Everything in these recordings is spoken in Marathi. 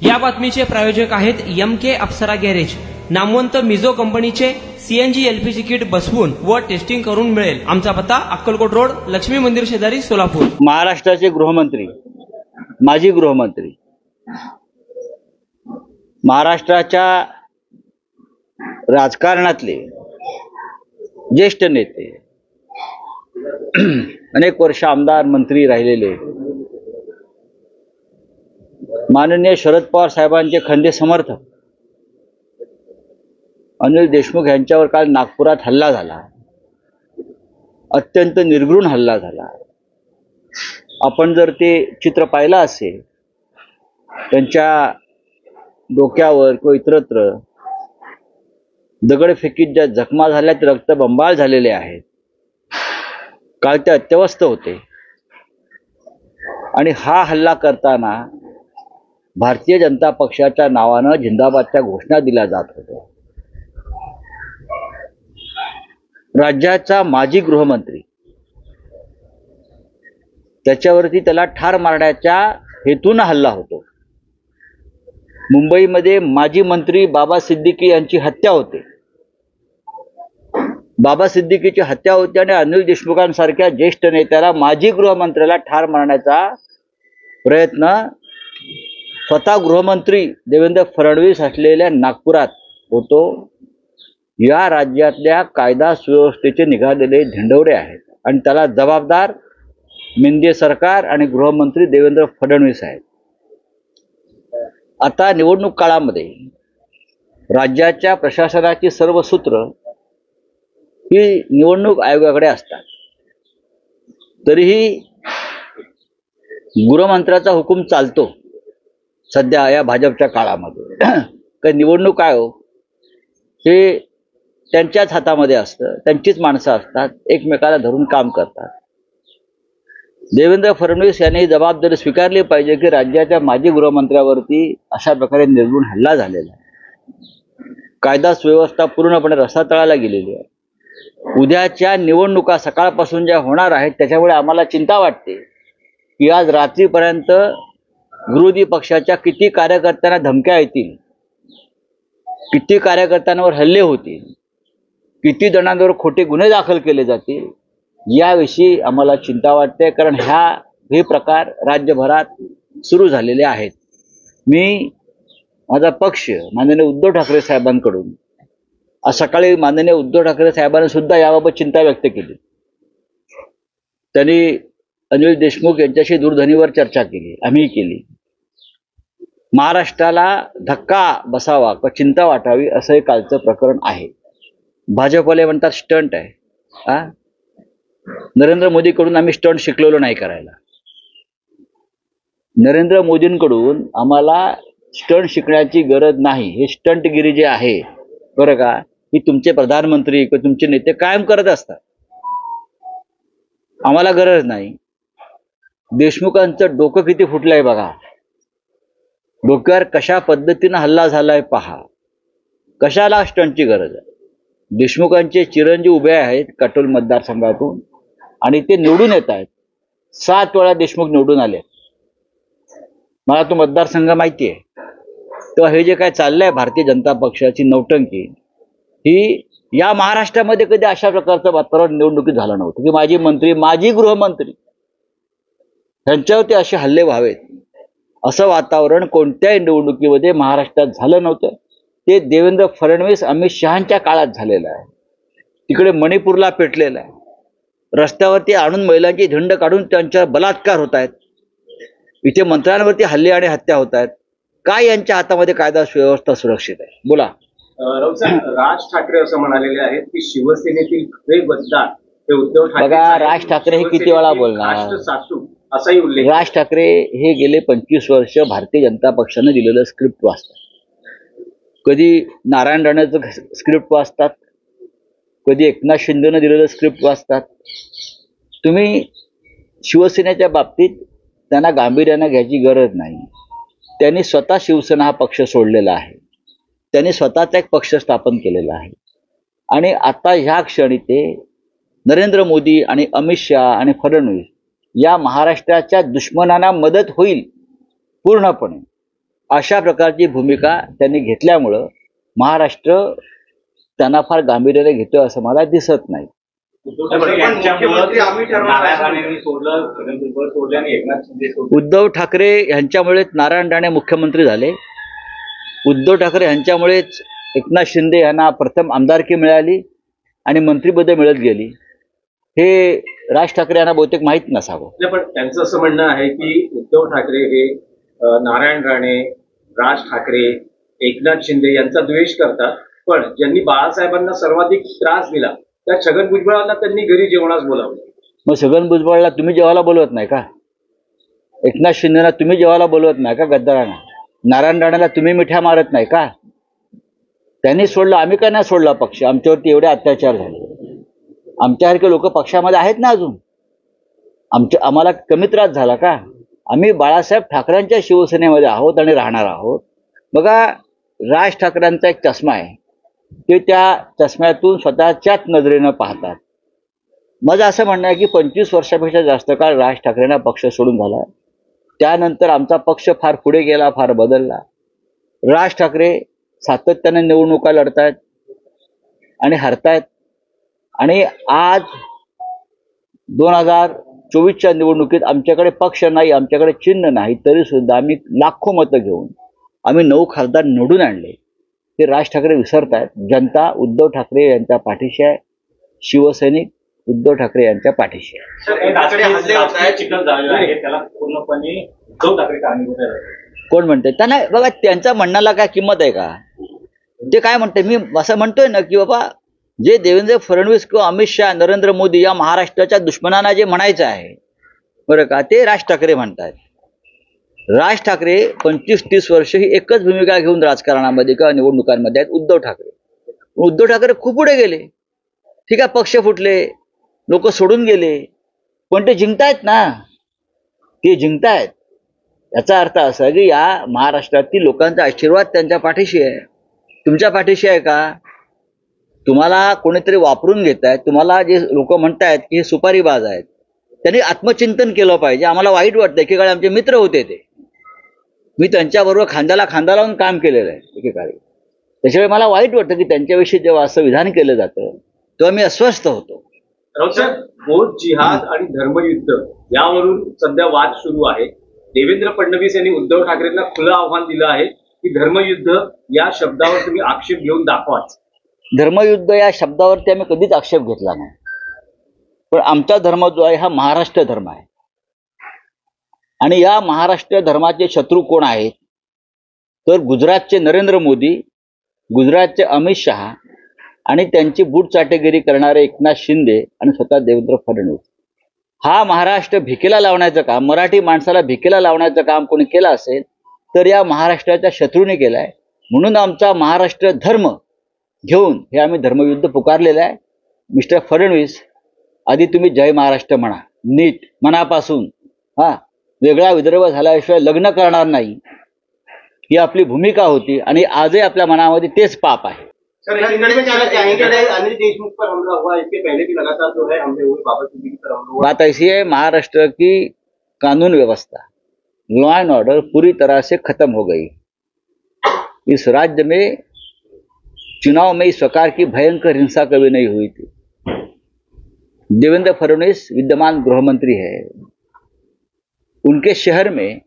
या बातमीचे प्रायोजक आहेत MK अप्सरा गॅरेज. नामवंत मिझो कंपनीचे CNG LPG किट बसवून व टेस्टिंग करून मिळेल. आमचा पत्ता अक्कलकोट रोड, लक्ष्मी मंदिर शेजारी, सोलापूर. महाराष्ट्राचे गृहमंत्री, माजी गृहमंत्री, महाराष्ट्राच्या राजकारणातले ज्येष्ठ नेते, अनेक वर्ष आमदार मंत्री राहिलेले माननीय शरद पवार साहेबांचे खंदे समर्थक अनिल देशमुख यांच्यावर काल नागपुरात हल्ला झाला. अत्यंत निर्घृण हल्ला झाला. आपण जर ते चित्र पाहिलं असेल, त्यांच्या डोक्यावर किंवा इतरत्र दगडफेकीत ज्या जखमा झाल्या ते रक्तबंबाळ झालेले आहेत. काल ते अत्यवस्थ होते आणि हा हल्ला करताना भारतीय जनता पक्षाच्या नावानं जिंदाबादच्या घोषणा दिल्या जात होत्या. राज्याचा माजी गृहमंत्री, त्याच्यावरती त्याला ठार मारण्याच्या हेतून हल्ला होतो. मुंबईमध्ये माजी मंत्री बाबा सिद्दीकी यांची हत्या होते. बाबा सिद्दीकीची हत्या होती आणि अनिल देशमुखांसारख्या ज्येष्ठ नेत्याला, माजी गृहमंत्र्याला ठार मारण्याचा प्रयत्न स्वतः गृहमंत्री देवेंद्र फडणवीस असलेल्या नागपुरात होतो. या राज्यातल्या कायदा सुव्यवस्थेचे निघालेले झेंडवडे आहेत आणि त्याला जबाबदार शिंदे सरकार आणि गृहमंत्री देवेंद्र फडणवीस आहेत. आता निवडणूक काळामध्ये राज्याच्या प्रशासनाची सर्व सूत्र ही निवडणूक आयोगाकडे असतात. तरीही गृहमंत्र्याचा हुकूम चालतो सध्या या भाजपच्या काळामध्ये. काही निवडणूक आयोग हे त्यांच्याच हातामध्ये असतं, त्यांचीच माणसं असतात, एकमेकाला धरून काम करतात. देवेंद्र फडणवीस यांनी जबाबदारी स्वीकारली पाहिजे की राज्याच्या माजी गृहमंत्र्यावरती अशा प्रकारे निर्घृण हल्ला झालेला आहे. कायदा सुव्यवस्था पूर्णपणे रसातळाला गेलेली आहे. उद्याच्या निवडणुका सकाळपासून ज्या होणार आहेत त्याच्यामुळे आम्हाला चिंता वाटते की आज रात्रीपर्यंत विरोधी पक्षाच्या किती कार्यकर्त्यांना धमक्या येतील, किती कार्यकर्त्यांवर हल्ले होतील, किती जणांवर खोटे गुन्हे दाखल केले जातील, याविषयी आम्हाला चिंता वाटते. कारण हे प्रकार राज्यभरात सुरू झालेले आहेत. मी माझा पक्ष माननीय उद्धव ठाकरे साहेबांकडून आज सकाळी माननीय उद्धव ठाकरे साहेबांनी सुद्धा याबाबत चिंता व्यक्त केली. त्यांनी अनिल देशमुख यांच्याशी दूरध्वनीवर चर्चा केली, आम्ही केली. महाराष्ट्राला धक्का बसावा किंवा चिंता वाटावी असं हे कालचं प्रकरण आहे. भाजपवाले म्हणतात स्टंट आहे. नरेंद्र मोदीकडून आम्ही स्टंट शिकलेलो नाही करायला. नरेंद्र मोदींकडून आम्हाला स्टंट शिकण्याची गरज नाही. हे स्टंटगिरी जे आहे बरं का, ही तुमचे प्रधानमंत्री किंवा तुमचे नेते कायम करत असतात. आम्हाला गरज नाही. देशमुखांचं डोकं किती फुटलंय बघा. डोक्यावर कशा पद्धतीनं हल्ला झालाय पहा. कशाला स्टंटची गरज आहे. देशमुखांचे चिरंजीव उभे आहेत काटोल मतदारसंघातून आणि ते निवडून येत आहेत. 7 वेळा देशमुख निवडून आले. मला तो मतदारसंघ माहिती आहे. तेव्हा हे जे काय चाललंय भारतीय जनता पक्षाची नौटंकी, ही या महाराष्ट्रामध्ये कधी अशा प्रकारचं वातावरण निवडणुकीत झालं नव्हतं की माजी मंत्री, माजी गृहमंत्री यांच्यावरती असे हल्ले व्हावेत. असं वातावरण कोणत्याही निवडणुकीमध्ये महाराष्ट्रात झालं नव्हतं. ते देवेंद्र फडणवीस, अमित शहांच्या काळात झालेलं आहे. तिकडे मणिपूरला पेटलेलं आहे. रस्त्यावरती आणून महिलांची झेंड काढून त्यांच्यावर बलात्कार होत आहेत. इथे मंत्र्यांवरती हल्ले आणि हत्या होत आहेत. काय यांच्या हातामध्ये कायदा सुव्यवस्था सुरक्षित आहे? बोला. राज ठाकरे असं म्हणालेले आहेत की शिवसेनेतील खरे मतदार हे उद्धव ठाकरे. बघा, राज ठाकरे हे किती वेळा बोलणार. असाही उल्लेख. राज ठाकरे हे गेले 25 वर्ष भारतीय जनता पक्षाने दिलेलं स्क्रिप्ट वाचतात. कधी नारायण राणेचं स्क्रिप्ट वाचतात, कधी एकनाथ शिंदेनं दिलेलं स्क्रिप्ट वाचतात. तुम्ही शिवसेनेच्या बाबतीत त्यांना गांभीर्यानं घ्यायची गरज नाही. त्यांनी स्वतः शिवसेना हा पक्ष सोडलेला आहे. त्यांनी स्वतःचा एक पक्ष स्थापन केलेला आहे आणि आता ह्या क्षणी ते नरेंद्र मोदी आणि अमित शहा आणि फडणवीस या महाराष्ट्राच्या दुश्मनांना मदत होईल पूर्णपणे अशा प्रकारची भूमिका त्यांनी घेतल्यामुळं महाराष्ट्र त्यांना फार गांभीर्याने घेतोय असं मला दिसत नाही. उद्धव ठाकरे यांच्यामुळेच नारायण राणे मुख्यमंत्री झाले. उद्धव ठाकरे यांच्यामुळेच एकनाथ शिंदे यांना प्रथम आमदारकी मिळाली आणि मंत्रिपदे मिळत गेली. हे राज ठाकरे यांना बहुतेक माहीत नसावं. पण त्यांचं असं म्हणणं आहे की उद्धव ठाकरे हे नारायण राणे, राज ठाकरे, एकनाथ शिंदे यांचा द्वेष करतात, पण ज्यांनी बाळासाहेबांना सर्वाधिक त्रास दिला त्या छगन भुजबळांना त्यांनी घरी जेवणास बोलावलं. मग छगन भुजबळला तुम्ही जेवायला बोलवत नाही का? एकनाथ शिंदेना तुम्ही जेवायला बोलवत नाही का? गद्दारांना, नारायण राणेला तुम्ही मिठ्या मारत नाही का? त्यांनी सोडलं, आम्ही का नाही सोडला पक्ष? आमच्यावरती एवढे अत्याचार झाले. आमच्यासारखे लोक पक्षामध्ये आहेत ना अजून. आम्हाला कमी त्रास झाला का? आम्ही बाळासाहेब ठाकरेंच्या शिवसेनेमध्ये आहोत आणि राहणार आहोत. बघा, राज ठाकरेंचा एक चष्मा आहे, ते त्या चष्म्यातून स्वतःच्याच नजरेनं पाहतात. माझं असं म्हणणं आहे की 25 वर्षापेक्षा जास्त काळ राज ठाकरेंना पक्ष सोडून झाला. त्यानंतर आमचा पक्ष फार पुढे गेला, फार बदलला. राज ठाकरे सातत्याने निवडणुका लढतायत आणि हरतायत. आणि आज 2024च्या निवडणुकीत आमच्याकडे पक्ष नाही, आमच्याकडे चिन्ह नाही, तरी सुद्धा आम्ही लाखो मतं घेऊन आम्ही 9 खासदार निवडून आणले. ते राज ठाकरे विसरतायत. जनता उद्धव ठाकरे यांच्या पाठीशी आहे. शिवसैनिक उद्धव ठाकरे यांच्या पाठीशी आहे. कोण म्हणते त्यांना? बघा, त्यांच्या म्हणण्याला काय किंमत आहे का? ते काय म्हणते? मी असं म्हणतोय ना की बाबा, जे देवेंद्र फडणवीस किंवा अमित शहा, नरेंद्र मोदी या महाराष्ट्राच्या दुश्मनांना जे म्हणायचं आहे बरं का, ते राज ठाकरे म्हणतात. राज ठाकरे 25-30 वर्ष ही एकच भूमिका घेऊन राजकारणामध्ये किंवा निवडणुकांमध्ये आहेत. उद्धव ठाकरे खूप पुढे गेले. ठीक आहे, पक्ष फुटले, लोक सोडून गेले, पण ते जिंकतायत ना. ते जिंकतायत. याचा अर्थ असा की या महाराष्ट्रातील लोकांचा आशीर्वाद त्यांच्या पाठीशी आहे. तुमच्या पाठीशी आहे का? तुम्हाला कोणीतरी वापरून घेत आहेत. तुम्हाला जे लोक म्हणतायत की हे सुपारीबाज आहेत, त्यांनी आत्मचिंतन केलं पाहिजे. आम्हाला वाईट वाटतं. एकेकाळी आमचे मित्र होते ते, मी त्यांच्याबरोबर खांद्याला खांदा लावून काम केलेलं आहे एकेकाळी. त्याच्यामुळे मला वाईट वाटतं की त्यांच्याविषयी जेव्हा असं विधान केलं जातं तेव्हा मी अस्वस्थ होतो. मोद जिहाद आणि धर्मयुद्ध यावरून सध्या वाद सुरू आहे. देवेंद्र फडणवीस यांनी उद्धव ठाकरेंना खुलं आव्हान दिलं आहे की धर्मयुद्ध या शब्दावर तुम्ही आक्षेप घेऊन दाखवाच. धर्मयुद्ध या शब्दावरती आम्ही कधीच आक्षेप घेतला नाही. पण आमचा धर्म जो आहे हा महाराष्ट्र धर्म आहे. आणि या महाराष्ट्र धर्माचे शत्रू कोण आहेत? तर गुजरातचे नरेंद्र मोदी, गुजरातचे अमित शहा आणि त्यांची बूटचाटेगिरी करणारे एकनाथ शिंदे आणि स्वतः देवेंद्र फडणवीस. हा महाराष्ट्र भिकेला लावण्याचं काम, मराठी माणसाला भिकेला लावण्याचं काम कोणी केलं असेल तर या महाराष्ट्राच्या शत्रूने केलं आहे. म्हणून आमचा महाराष्ट्र धर्म घेऊन हे आम्ही धर्मयुद्ध पुकारलेलं आहे. मिस्टर फडणवीस, आधी तुम्ही जय महाराष्ट्र म्हणा नीट मनापासून. वेगळा विदर्भ झाल्याशिवाय लग्न करणार नाही, ही आपली भूमिका होती आणि आजही आपल्या मनामध्ये तेच पाप आहे. अनिल देशमुख पर हमला हुआ, इसके पहले भी लगातार जो है हमले हुए, बाबा सिद्दीकी पर हमला हुआ. बात ऐसी है, महाराष्ट्र की कानून व्यवस्था, लॉ एंड ऑर्डर पूरी तरह से खत्म हो गई. इस राज्य में चुनाव में इस प्रकार की भयंकर हिंसा कभी नहीं हुई थी. देवेंद्र फडणवीस विद्यमान गृहमंत्री है. उनके शहर में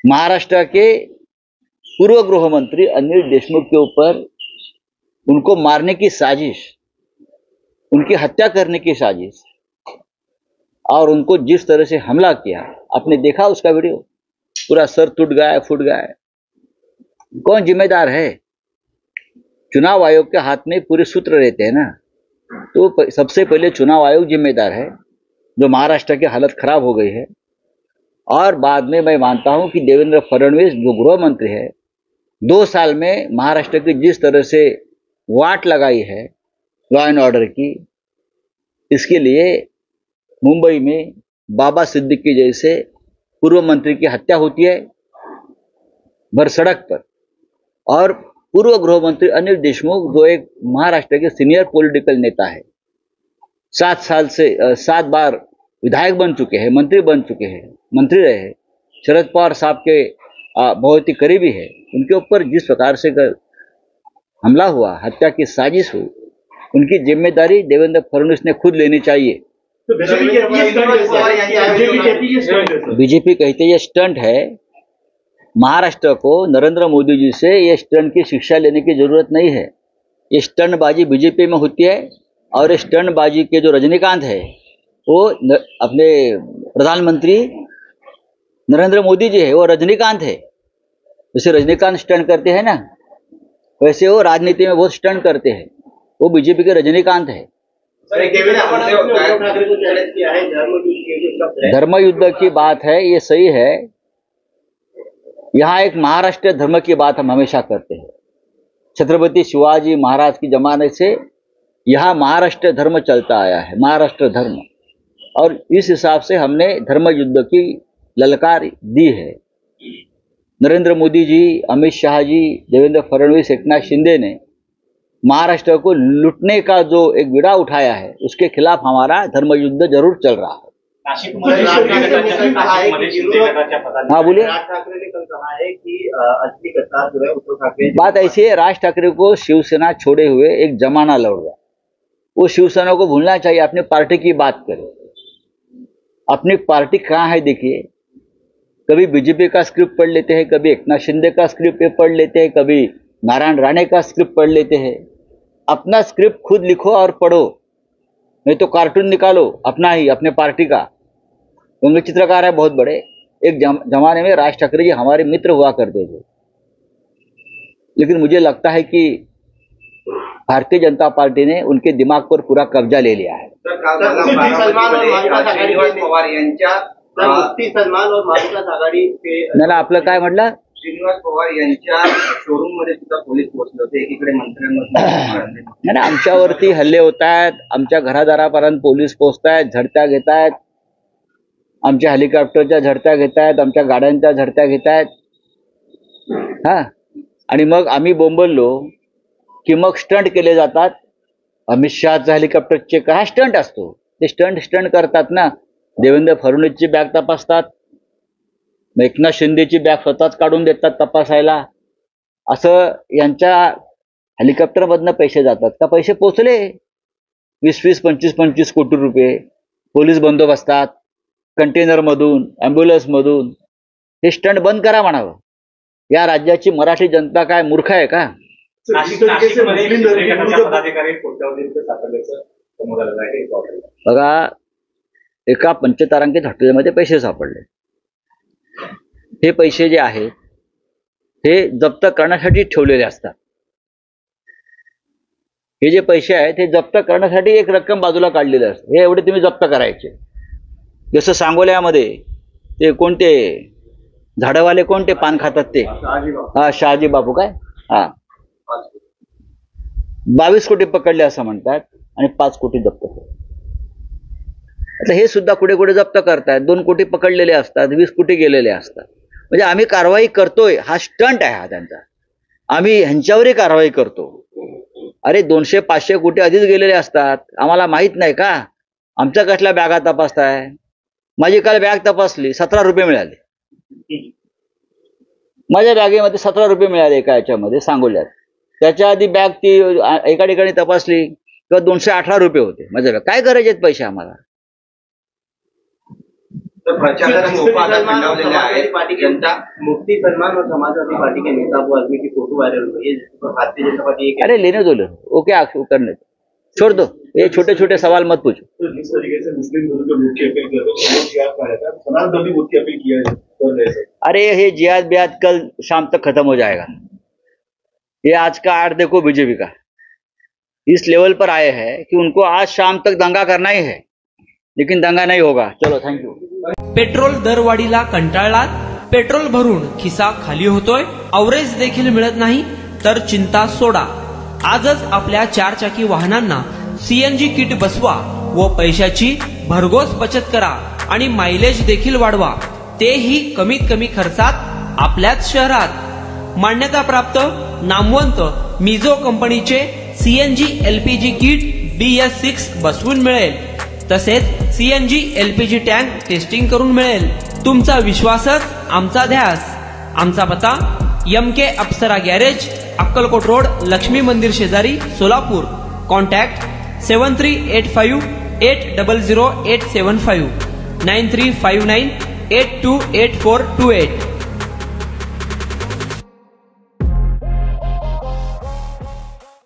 महाराष्ट्र के पूर्व गृहमंत्री अनिल देशमुख के ऊपर उनको मारने की साजिश, उनकी हत्या करने की साजिश और उनको जिस तरह से हमला किया, आपने देखा उसका वीडियो, पूरा सर टूट गया, फूट गया. कौन जिम्मेदार है? चुनाव आयोग के हाथ में पूरे सूत्र रहते हैं ना, तो सबसे पहले चुनाव आयोग जिम्मेदार है जो महाराष्ट्र की हालत खराब हो गई है. और बाद में मैं मानता हूं कि देवेंद्र फडणवीस जो गृह मंत्री है, 2 साल में महाराष्ट्र की जिस तरह से वाट लगाई है लॉ एंड ऑर्डर की, इसके लिए मुंबई में बाबा सिद्दीकी जैसे पूर्व मंत्री की हत्या होती है भर सड़क पर, और पूर्व गृह मंत्री अनिल देशमुख जो एक महाराष्ट्र के सीनियर पॉलिटिकल नेता है, 7 बार विधायक बन चुके हैं, मंत्री बन चुके हैं, मंत्री रहे, शरद पवार साहब के बहुत ही करीबी है, उनके ऊपर जिस प्रकार से हमला हुआ, हत्या की साजिश हुई, उनकी जिम्मेदारी देवेंद्र फडणवीस ने खुद लेनी चाहिए। बीजेपी कहती है ये स्टंट है। महाराष्ट्र को नरेंद्र मोदी जी से ये स्टंट की शिक्षा लेने की जरूरत नहीं है। ये स्टंटबाजी बीजेपी में होती है, और स्टंटबाजी के जो रजनीकांत है वो अपने प्रधानमंत्री नरेंद्र मोदी जी है, वो रजनीकांत है। जैसे रजनीकांत स्टंट करते हैं ना, वैसे वो राजनीति में बहुत स्टंट करते हैं, वो बीजेपी के रजनीकांत है। धर्म युद्ध की बात है, ये सही है। यहाँ एक महाराष्ट्र धर्म की बात हम हमेशा करते हैं। छत्रपति शिवाजी महाराज की जमाने से यहाँ महाराष्ट्र धर्म चलता आया है, महाराष्ट्र धर्म, और इस हिसाब से हमने धर्म युद्ध की ललकार दी है। नरेंद्र मोदी जी, अमित शाह जी, देवेंद्र फडणवीस, एकनाथ शिंदे ने महाराष्ट्र को लूटने का जो एक बीड़ा उठाया है, उसके खिलाफ हमारा धर्म युद्ध जरूर चल रहा है। हाँ बोलिए। राज ठाकरे ने कल कहा है कि असली गद्दार जो है उद्धव ठाकरे। बात ऐसी है, राज ठाकरे को शिवसेना छोड़े हुए एक जमाना लौट गया। वो शिवसेना को भूलना चाहिए, अपनी पार्टी की बात करें। अपनी पार्टी कहाँ है देखिए। कभी बीजेपी का स्क्रिप्ट पढ़ लेते हैं, कभी एकनाथ शिंदे का स्क्रिप्ट पढ़ लेते हैं, कभी नारायण राणे का स्क्रिप्ट पढ़ लेते हैं। अपना स्क्रिप्ट खुद लिखो और पढ़ो, नहीं तो कार्टून निकालो अपना ही, अपने पार्टी का। उनके चित्रकार है बहुत बड़े। एक जमाने में राज ठाकरे जी हमारे मित्र हुआ करते थे, लेकिन मुझे लगता है कि भारतीय जनता पार्टी ने उनके दिमाग पर पूरा कब्जा ले लिया है। सलमान और महाविकास आघाडी नाही, आपलं काय म्हटलं? श्रीनिवास पवार यांच्या शोरूम मध्ये सुद्धा पोलीस पोहोचले होते, एकीकडे मंत्र्यांमध्ये। नाही, आमच्यावरती हल्ले होत आहेत, आमच्या घरादारापर्यंत पोलीस पोहोचतायत, झडत्या घेत आहेत, आमच्या हेलिकॉप्टरच्या झडत्या घेत आहेत, आमच्या गाड्यांच्या झडत्या घेत आहेत। हा, आणि मग आम्ही बोंबललो की मग स्टंट केले जातात। अमित शहाचा हेलिकॉप्टर चेक हा स्टंट असतो, ते स्टंट करतात ना। देवेंद्र फडणवीसची बॅग तपासतात, एकनाथ शिंदेची बॅग स्वतःच काढून देतात तपासायला। असं यांच्या हेलिकॉप्टरमधनं पैसे जातात का? पैसे पोचले 20-20, 25-25 कोटी रुपये पोलीस बंदोबस्तात, कंटेनरमधून, ॲम्ब्युलन्समधून। हे स्टंट बंद करा म्हणावं। या राज्याची मराठी जनता काय मूर्ख आहे का? बघा, एका पंचतारांकित हॉटेलमध्ये पैसे सापडले। हे पैसे जे आहेत हे जप्त करण्यासाठी ठेवलेले असतात। हे जे पैसे आहेत हे जप्त करण्यासाठी एक रक्कम बाजूला काढलेली असते, हे एवढे तुम्ही जप्त करायचे। जसं सांगोल्यामध्ये ते कोणते झाडवाले कोणते पान खातात ते, हा शहाजी बापू काय, हा 22 कोटी पकडले असं म्हणतात आणि 5 कोटी जप्त करतात। आता हे सुद्धा कुठे कुठे जप्त करतात, 2 कोटी पकडलेले असतात, 20 कोटी गेलेले असतात। म्हणजे आम्ही कारवाई करतोय, हा स्टंट आहे हा त्यांचा। आम्ही ह्यांच्यावरही कारवाई करतो। अरे 200-500 कोटी आधीच गेलेले असतात, आम्हाला माहित नाही का? आमच्या कसल्या बॅगा तपासताय? माझी काल बॅग तपासली, 17 रुपये मिळाले। माझ्या बॅगेमध्ये 17 रुपये मिळाले एका याच्यामध्ये सांगोल्यात। त्याच्या आधी बॅग ती एका ठिकाणी तपासली किंवा 218 रुपये होते माझ्या बॅग। काय करायचे पैसे आम्हाला? मुफ्ती सलमान और समाजवादी पार्टी के नेता वो आदमी की फोटो वायरल हुई है, भारतीय जनता पार्टी। अरे लेने दो, ओके करने छोड़ दो, ये छोटे छोटे सवाल मत पूछो। तो जिस तरीके से मुस्लिम लोगों को वोट की अपील कर रहे हो, समाज में भी वोट की अपील किया। अरे ये जिहाद बिहाद कल शाम तक खत्म हो जाएगा। ये आज का आर्ट देखो बीजेपी का, इस लेवल पर आए हैं कि उनको आज शाम तक दंगा करना ही है, लेकिन दंगा नहीं होगा। चलो थैंक यू। पेट्रोल दरवाढीला कंटाळलात? पेट्रोल भरून खिसा खाली होतोय, अवरेज देखील मिळत नाही? तर चिंता सोडा। आजच आपल्या 4 चाकी वाहनांना सीएनजी किट बसवा व पैशाची भरघोस बचत करा आणि मायलेज देखील वाढवा, तेही कमीत कमी खर्चात आपल्याच शहरात। मान्यता प्राप्त नामवंत मिझो कंपनीचे सीएनजी एलपीजी किट BS6 बसवून मिळेल, तसेच सीएनजी एलपीजी टँक टेस्टिंग करून मिळेल। तुमचा विश्वासच आमचा ध्यास। आमचा पत्ता MK अप्सरा गॅरेज, अक्कलकोट रोड, लक्ष्मी मंदिर शेजारी, सोलापूर. कॉन्टॅक्ट 7385800875 9359828428.